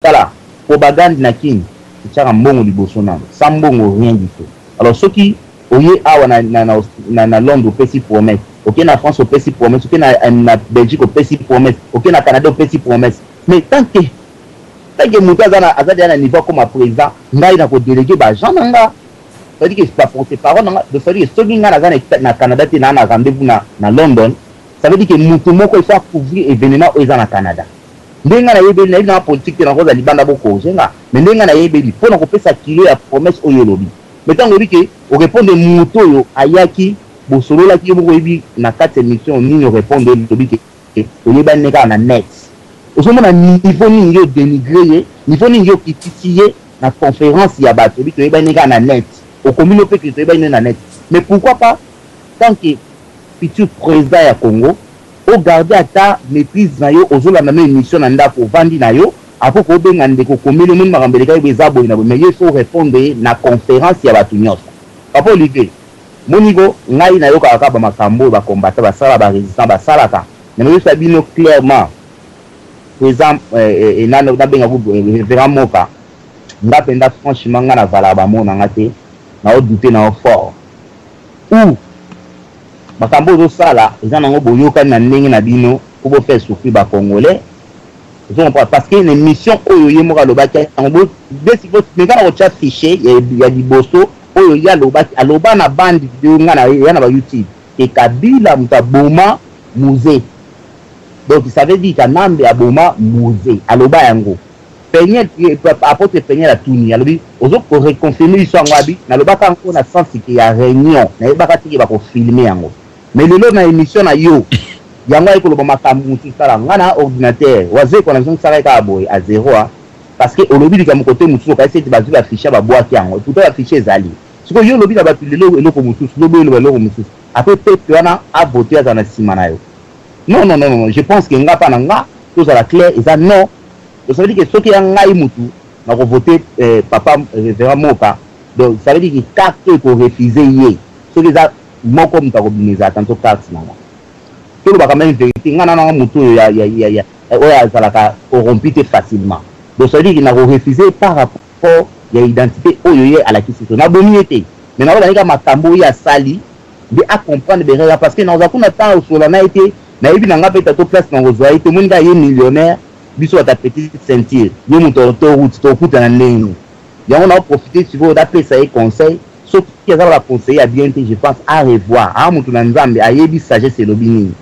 Voilà, propagande na king, c'est un bon liboso na, sans bon rien du tout. Alors ceux qui oye awa na Londres au petit promesse, ok na France au petit promesse, ok na Belgique au petit promesse, ok na Canada au petit promesse. Mais tant que Moutaza a un niveau comme président, ngai na ko déléguer ba Jean nanga. C'est-à-dire que c'est pas pour ses parents, de faire que ceux qui sont na Canada et na rendez-vous na London, ça veut dire que Moutoumoko il faut couvrir événement au Canada. Ndenga na yebe na politique na koza libanda boko zenga, mais ndenga na yebe li pour na kopesa kilo ya promesse oyo lobi. Mais tant que on répond de muto yo ayaki bosolo la ki boko yebi na 4 émissions ni répondre lobi que oyeba neka na net. Osomona niveau ni yo dénigrer, niveau ni yo kititier na conférence ya bato bi to yeba neka na net. Au communauté que to yeba na net. Mais pourquoi pas tant que futur président ya Congo au garder à ta maîtrise na yo ozola na émission na ndako vandi na yo après ko benga ndeko komele mun marambeleka bezabo na mais il faut répondre na conférence ya batu nyonso. Papa Olivier monigo ngai na yo kaka ba makambo ba combattre ba sala ba résistant ba salaka mais yo sabino clairement présent et na benga ku révérend Moka ndapenda franchement nga na vala ba mona ngate na o douter na o fort ou makambo zo sala eza nango boyoka na ndenge na bino ko bo faire souffrir ba congolais parce que une mission oyo yemoka lobaki ngo besi ko meka ko chat fichier ya liboso oyo ya lobaki aloba na bande video nga na ya na ba YouTube et Kabila mutaboma musée donc ça veut dire kanambe aboma musée aloba yango peigner apporter peigner la tuni alobi ozo ko reconfirmer iso ngwabi na lobaka ko na sens ki ya réunion na yebaka tiki ba ko filmer yango. Mais le lot na émission na yo yango ay ko loba makambu tout ça là ngana ordinateur waze ko na zong sara ka boy à 0 parce que au lobby du kam côté mutu ka essayer de bazu la fichier ba boîte yango tout la fichier zali siko yo lobby na ba pilelo eloko mutu lobby eloko mutu après peut-être wana a voter à na sima na yo non je pense que nga pa na nga tout ça la clair et ça non ça veut dire que ceux qui ngai mutu na ko voter papa révérend Moka donc ça veut dire que carte ko refuser yé ceux qui ça moko mutako biniza tanto carte na tout le bagage vérité ngana na mutu ya oya zalaka corrompite facilement donc ça veut dire qu'il n'a refusé par rapport ya identité oyo à la question na bonité mais na ola nika makambo ya sali de à comprendre des règles parce que dans un temps au solana été na yebi na ngapeta to place na rozwa été mon gars millionnaire biso ta petite ceinture yo muto to route to kuta na ndenge ya on a profité tu veux d'appeler ça conseil ce qui est à conseiller à bien je pense à revoir à mutu na nzambe ayebi sagesse lobini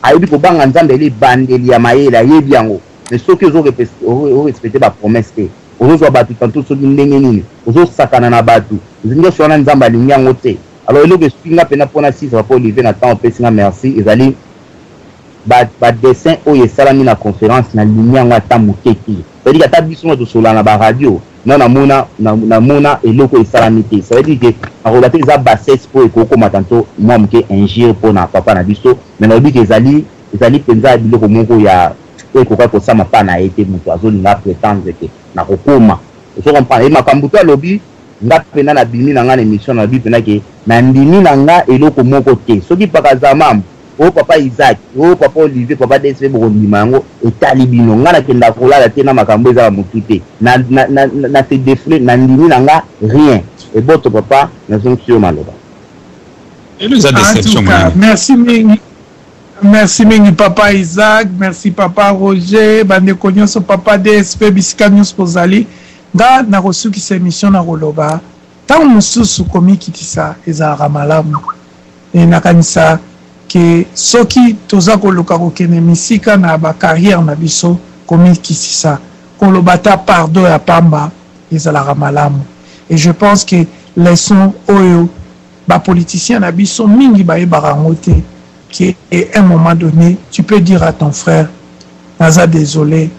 ayebi ko banga nzambe li bandeli ya mayela yebi yango mais ceux qui ont respecté la promesse que ozo batu tanto so ndenge nini ozo sakana na batu zinga shona nzamba linyango te alors eloko espinga pena pona 6 rapport Olivier na temps pesinga merci ezali ba dessin oyo esalami na conférence na linyango ata mokeki c'est-à-dire ata biso na tosola na ba radio na mona eloko esalami te ça veut dire que akolate eza bassesse po ekokoma tanto mwa moke ingire pona papa na biso mais na lobi ezali penza biloko moko ya ekoka kosama pa na ete moto azolinga prétendre ke na kokoma oso comprendre makambo to alobi nga pena na bimi na nga na émission na bi pena ke na ndimi na nga eloko moko te soki paka zamam o papa Isaac o papa Olivier papa DSV bokondima yango etali bino nga na kenda kolala te na makambo eza motu te na te défler na ndimi na nga rien et boto papa na zonction maloba et nous a déception merci mingi papa Isaac, merci papa Roger, bande konyoso papa DSP bisika nyos pozali nga na reçu ki cette émission na roloba tant mususu komi kitisa ezalaka malamu e nakanisa ke soki toza koluka kokene misika na ba carrière na biso komi kitisa koloba ta pardon ya pamba ezalaka malamu et je pense que les sons oyo ba politiciens na biso mingi ba barangote qu'à un moment donné, tu peux dire à ton frère, Naza désolé,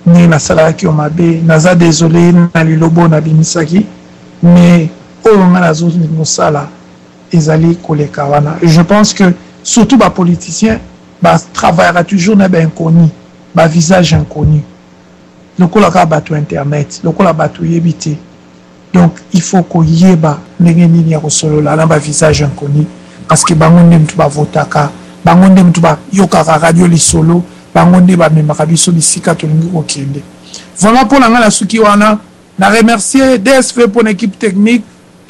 Nina Salaki Omabe, Naza désolé, Nalilobo Nabimisaki, mais on a la zone de Moussala, Ezali Kolekawana. Et je pense que, surtout les politiciens, travaillera toujours dans inconnu, visage inconnu. Le kolaka batu internet, le kolaka batu yebité. Donc, il faut qu'on y ait n'engeni ya solo là, dans visage inconnu. Parce que bangonde mtu ba votaka bangonde mtu ba yoka radio li solo bango nde bamemaka biso bisika tolingi kokende. Vraiment pour la suki wana na remercier DSP pour l'équipe technique.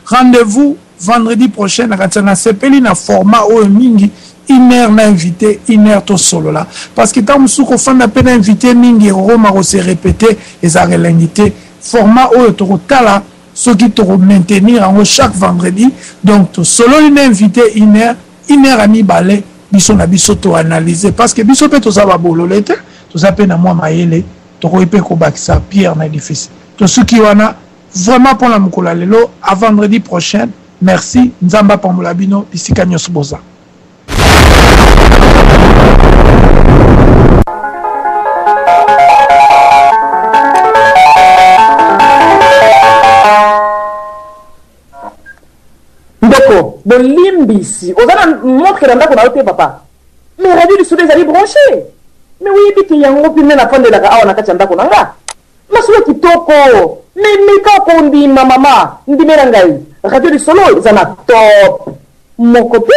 Rendez-vous vendredi prochain na sepeli na format o mingi 1 heure na invité 1 heure to solo là parce que tant musuko fanda pe na invité mingi roma ko se répéter et ça réalité format o to tala ce qui te maintenir en chaque vendredi donc to solo une invité 1 heure ami balé biso na biso to analyser parce que biso pe to za ba bololete to za pe na moi mayele to ko ipe ko bakisa pierre na édifice to ce qui wana vraiment pour la mukula lelo à vendredi prochain. Merci Nzamba Pamolabino bisika nyos boza. Ndoko bolimbisi ozana montre na ndako na ote papa mais radio du soleil ali branché mais oui biki yango pine na fande la ka awa na kati ndako nanga masuwa kitoko mais ka ko ndi mama ndi mera ngai radio du soleil zana top mon côté